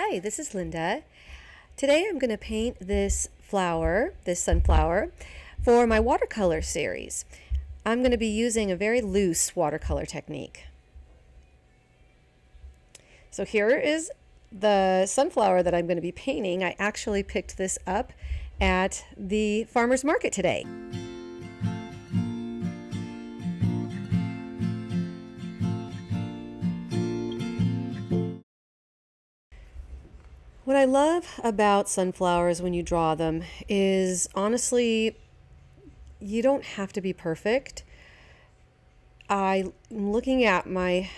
Hi, this is Linda. Today I'm going to paint this flower, this sunflower, for my watercolor series. I'm going to be using a very loose watercolor technique. So here is the sunflower that I'm going to be painting. I actually picked this up at the farmer's market today. What I love about sunflowers when you draw them is honestly, you don't have to be perfect. I'm looking at my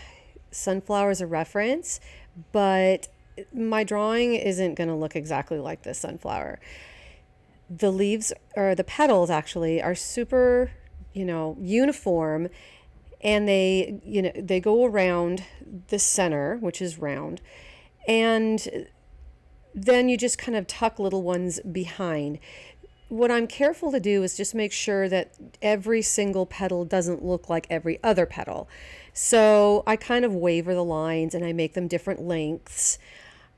sunflower as a reference, but my drawing isn't going to look exactly like this sunflower. The leaves, or the petals actually, are super, uniform, and they go around the center, which is round, and then you just kind of tuck little ones behind. What I'm careful to do is just make sure that every single petal doesn't look like every other petal. So I kind of waver the lines and I make them different lengths.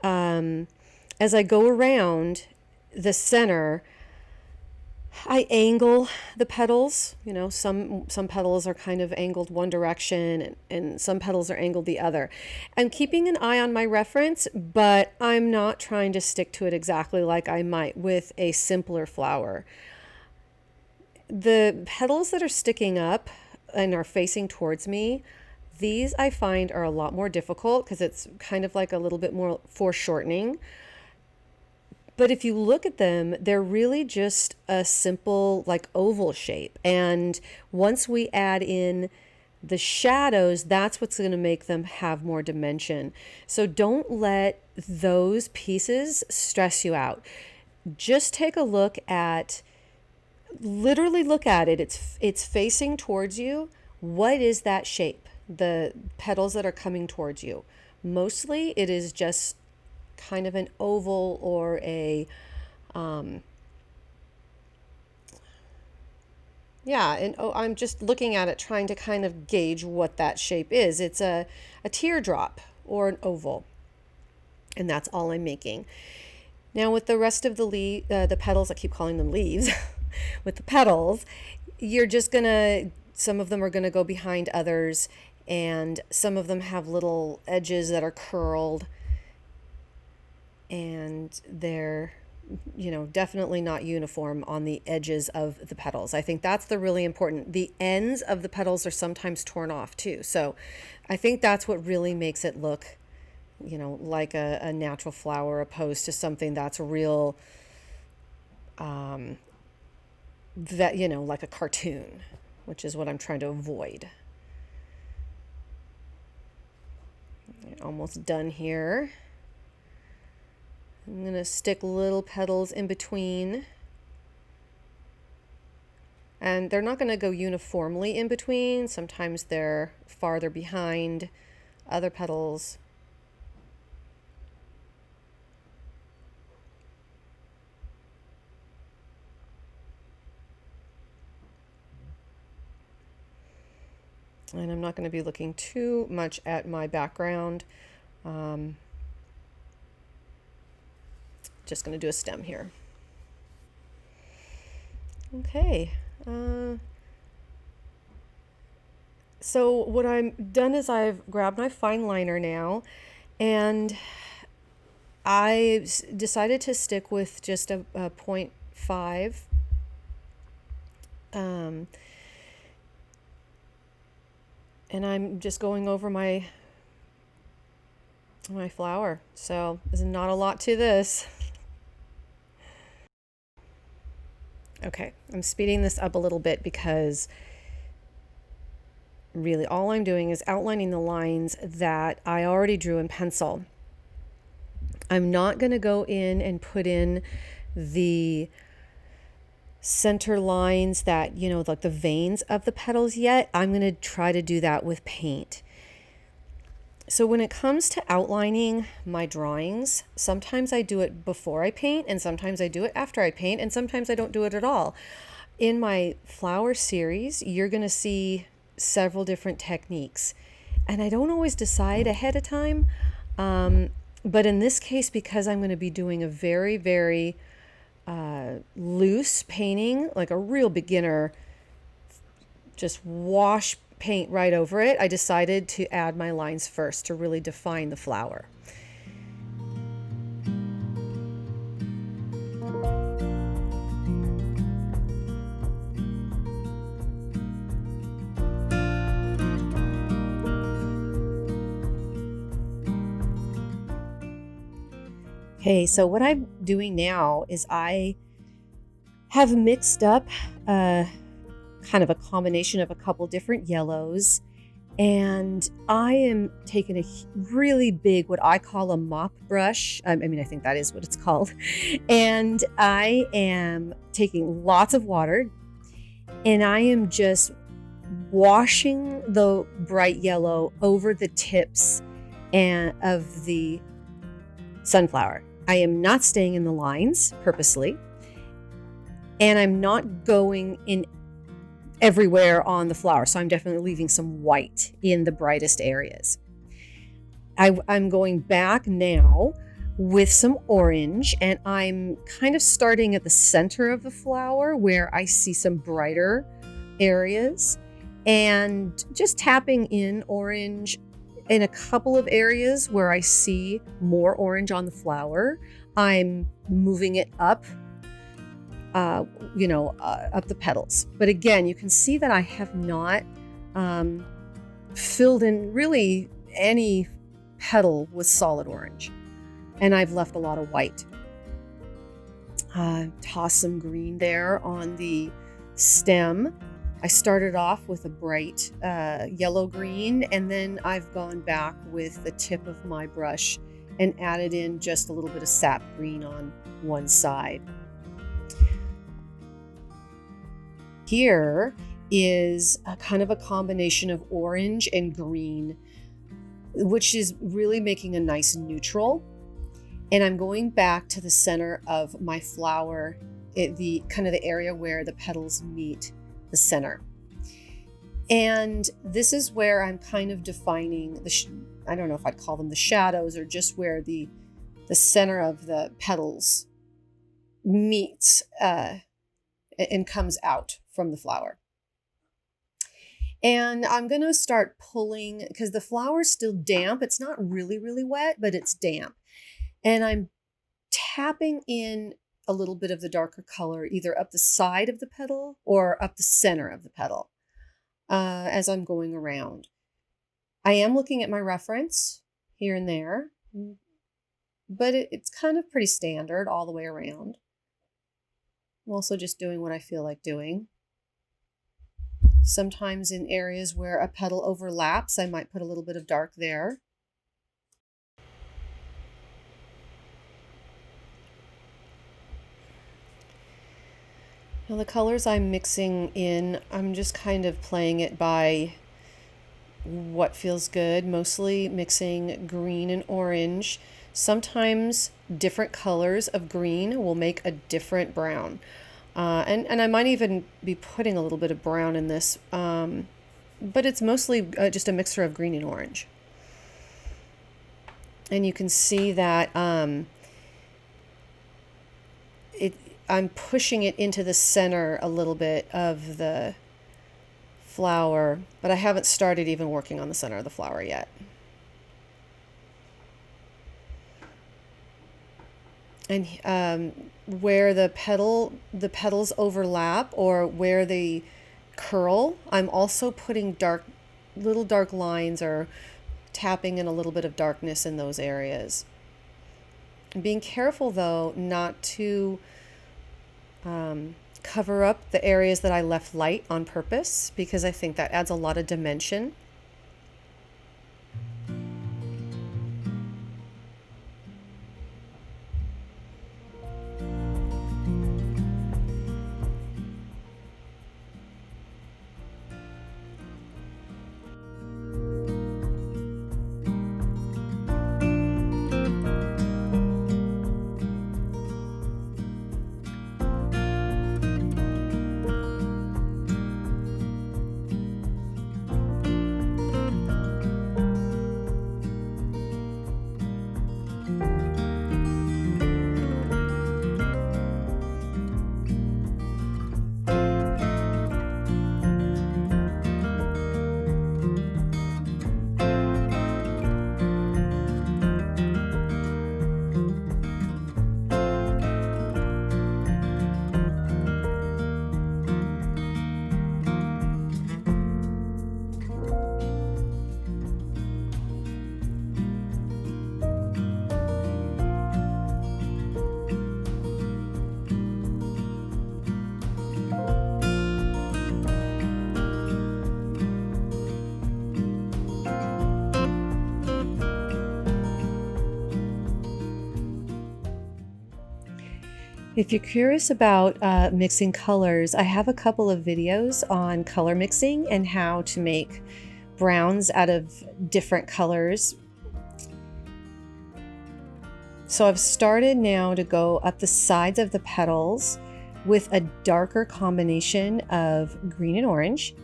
As I go around the center, I angle the petals. Some petals are kind of angled one direction and some petals are angled the other. I'm keeping an eye on my reference, but I'm not trying to stick to it exactly like I might with a simpler flower. The petals that are sticking up and are facing towards me, these I find are a lot more difficult because it's kind of like a little bit more foreshortening. But if you look at them, they're really just a simple like oval shape. And once we add in the shadows, that's what's going to make them have more dimension. So don't let those pieces stress you out. Just take a look at, literally look at it. It's facing towards you. What is that shape? The petals that are coming towards you. Mostly it is just kind of an oval or a I'm just looking at it trying to kind of gauge what that shape is. It's a teardrop or an oval, and that's all I'm making. Now with the rest of the petals, I keep calling them leaves, with the petals, you're just gonna, some of them are gonna go behind others, and some of them have little edges that are curled, and they're definitely not uniform on the edges of the petals. I think that's the really important. The ends of the petals are sometimes torn off too, so I think that's what really makes it look like a natural flower opposed to something that's real like a cartoon, which is what I'm trying to avoid. Almost done here. I'm going to stick little petals in between, and they're not going to go uniformly in between. Sometimes they're farther behind other petals. And I'm not going to be looking too much at my background. Just going to do a stem here. Okay. So what I'm done is I've grabbed my fine liner now, and I decided to stick with just a 0.5. And I'm just going over my flower. So there's not a lot to this. Okay, I'm speeding this up a little bit because really all I'm doing is outlining the lines that I already drew in pencil. I'm not going to go in and put in the center lines that, like the veins of the petals yet. I'm going to try to do that with paint. So when it comes to outlining my drawings, sometimes I do it before I paint, and sometimes I do it after I paint, and sometimes I don't do it at all. In my flower series, you're going to see several different techniques, and I don't always decide ahead of time. But in this case, because I'm going to be doing a very, very loose painting, like a real beginner, just wash paint right over it, I decided to add my lines first to really define the flower. Okay, so what I'm doing now is I have mixed up kind of a combination of a couple different yellows, and I am taking a really big, what I call a mop brush. I mean, I think that is what it's called. And I am taking lots of water, and I am just washing the bright yellow over the tips of the sunflower. I am not staying in the lines purposely, and I'm not going in everywhere on the flower. So I'm definitely leaving some white in the brightest areas. I'm going back now with some orange, and I'm kind of starting at the center of the flower where I see some brighter areas, and just tapping in orange in a couple of areas where I see more orange on the flower. I'm moving it up, up the petals. But again, you can see that I have not filled in really any petal with solid orange, and I've left a lot of white. Toss some green there on the stem. I started off with a bright yellow green, and then I've gone back with the tip of my brush and added in just a little bit of sap green on one side. Here is a kind of a combination of orange and green, which is really making a nice neutral. And I'm going back to the center of my flower, the area where the petals meet the center. And this is where I'm kind of defining I don't know if I'd call them the shadows, or just where the center of the petals meets and comes out from the flower. And I'm going to start pulling, because the flower's still damp. It's not really, really wet, but it's damp. And I'm tapping in a little bit of the darker color, either up the side of the petal or up the center of the petal as I'm going around. I am looking at my reference here and there, but it's kind of pretty standard all the way around. I'm also just doing what I feel like doing. Sometimes in areas where a petal overlaps, I might put a little bit of dark there. Now the colors I'm mixing in, I'm just kind of playing it by what feels good, mostly mixing green and orange. Sometimes different colors of green will make a different brown. And I might even be putting a little bit of brown in this, but it's mostly just a mixture of green and orange. And you can see that I'm pushing it into the center a little bit of the flower, but I haven't started even working on the center of the flower yet. And where the petals overlap, or where they curl, I'm also putting little dark lines, or tapping in a little bit of darkness in those areas. And being careful though not to cover up the areas that I left light on purpose, because I think that adds a lot of dimension. If you're curious about mixing colors, I have a couple of videos on color mixing and how to make browns out of different colors. So I've started now to go up the sides of the petals with a darker combination of green and orange.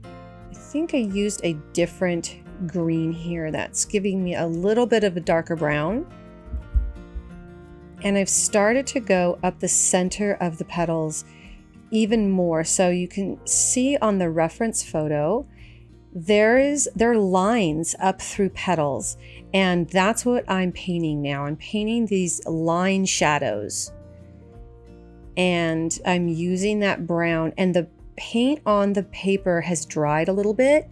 I think I used a different green here that's giving me a little bit of a darker brown. And I've started to go up the center of the petals even more. So you can see on the reference photo, there are lines up through petals. And that's what I'm painting now. I'm painting these line shadows. And I'm using that brown, and the paint on the paper has dried a little bit,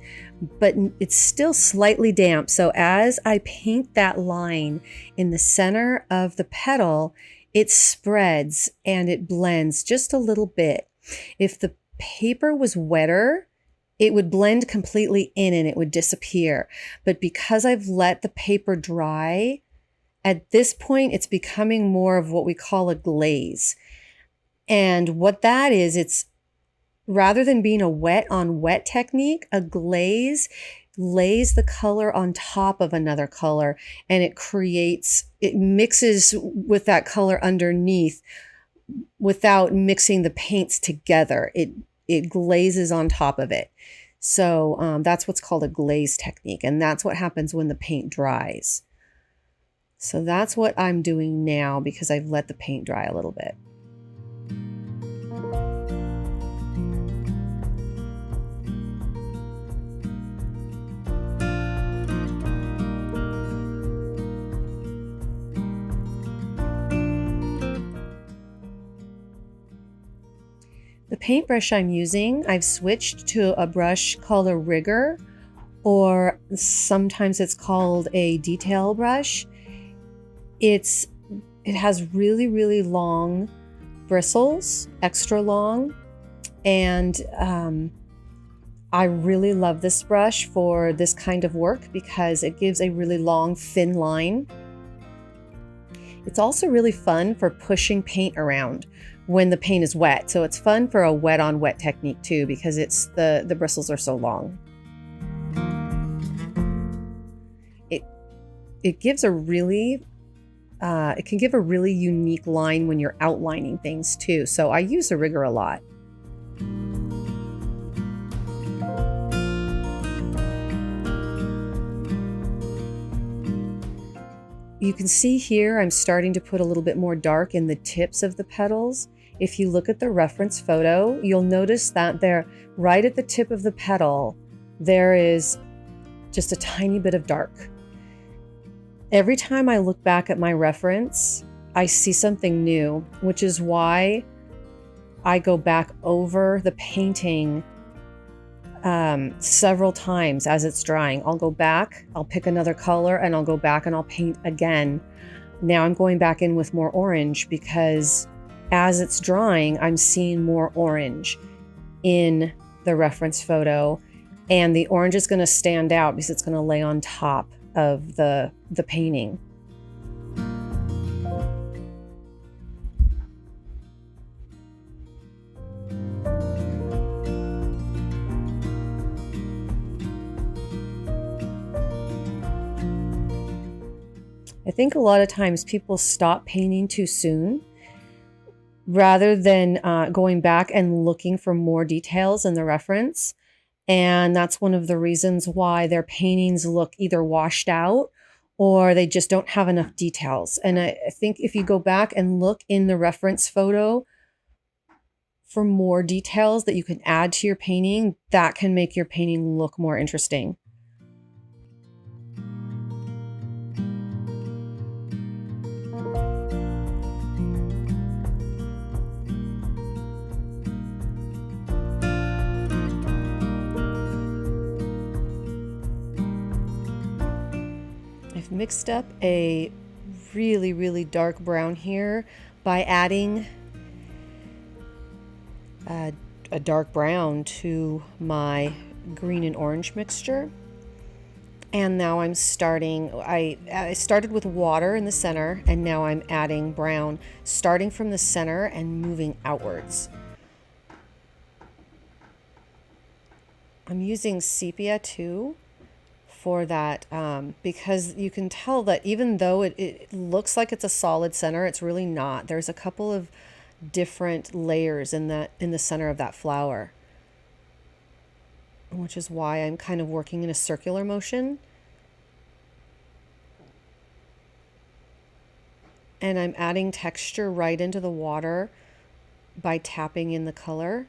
but it's still slightly damp. So as I paint that line in the center of the petal, it spreads and it blends just a little bit. If the paper was wetter, it would blend completely in and it would disappear. But because I've let the paper dry, at this point, it's becoming more of what we call a glaze. And what that is, it's rather than being a wet on wet technique, a glaze lays the color on top of another color, and it mixes with that color underneath without mixing the paints together. It glazes on top of it. So that's what's called a glaze technique, and that's what happens when the paint dries. So that's what I'm doing now because I've let the paint dry a little bit. The paintbrush I'm using, I've switched to a brush called a rigger, or sometimes it's called a detail brush. It has really, really long bristles, extra long, and I really love this brush for this kind of work because it gives a really long, thin line. It's also really fun for pushing paint around when the paint is wet. So it's fun for a wet on wet technique too, because the bristles are so long. It gives a really, it can give a really unique line when you're outlining things too. So I use a rigger a lot. You can see here I'm starting to put a little bit more dark in the tips of the petals. If you look at the reference photo, you'll notice that there, right at the tip of the petal, there is just a tiny bit of dark. Every time I look back at my reference, I see something new, which is why I go back over the painting several times as it's drying. I'll go back, I'll pick another color, and I'll go back and I'll paint again. Now I'm going back in with more orange because as it's drying, I'm seeing more orange in the reference photo, and the orange is going to stand out because it's going to lay on top of the painting. I think a lot of times people stop painting too soon rather than going back and looking for more details in the reference. And that's one of the reasons why their paintings look either washed out or they just don't have enough details. And I think if you go back and look in the reference photo for more details that you can add to your painting, that can make your painting look more interesting. I've mixed up a really, really dark brown here by adding a dark brown to my green and orange mixture. And now I'm starting, I started with water in the center, and now I'm adding brown, starting from the center and moving outwards. I'm using sepia too for that, because you can tell that even though it looks like it's a solid center, it's really not. There's a couple of different layers in the center of that flower, which is why I'm kind of working in a circular motion. And I'm adding texture right into the water by tapping in the color.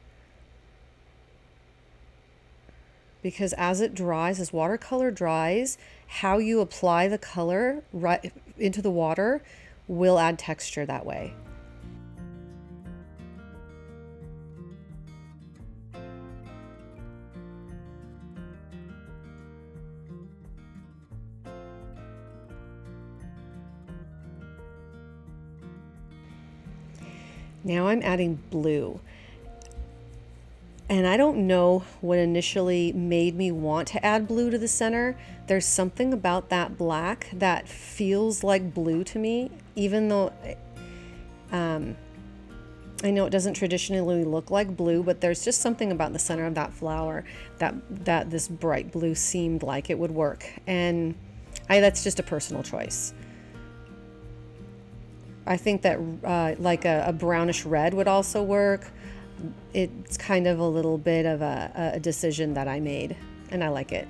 Because as it dries, as watercolor dries, how you apply the color right into the water will add texture that way. Now I'm adding blue. And I don't know what initially made me want to add blue to the center. There's something about that black that feels like blue to me, even though I know it doesn't traditionally look like blue, but there's just something about the center of that flower that this bright blue seemed like it would work. And that's just a personal choice. I think that like a brownish red would also work. It's kind of a little bit of a decision that I made, and I like it.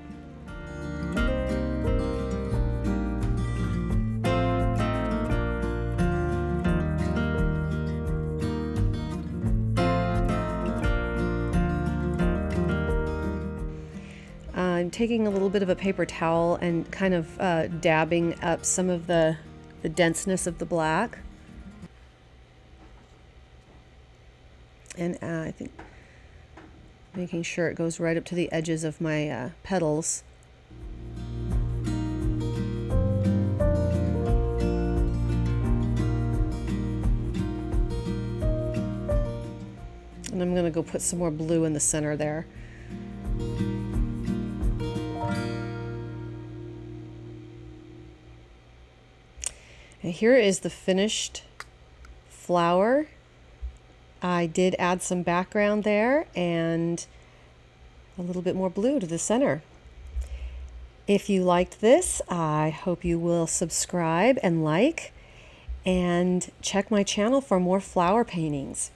I'm taking a little bit of a paper towel and kind of dabbing up some of the denseness of the black. And I think making sure it goes right up to the edges of my petals. And I'm going to go put some more blue in the center there. And here is the finished flower. I did add some background there and a little bit more blue to the center. If you liked this, I hope you will subscribe and like, and check my channel for more flower paintings.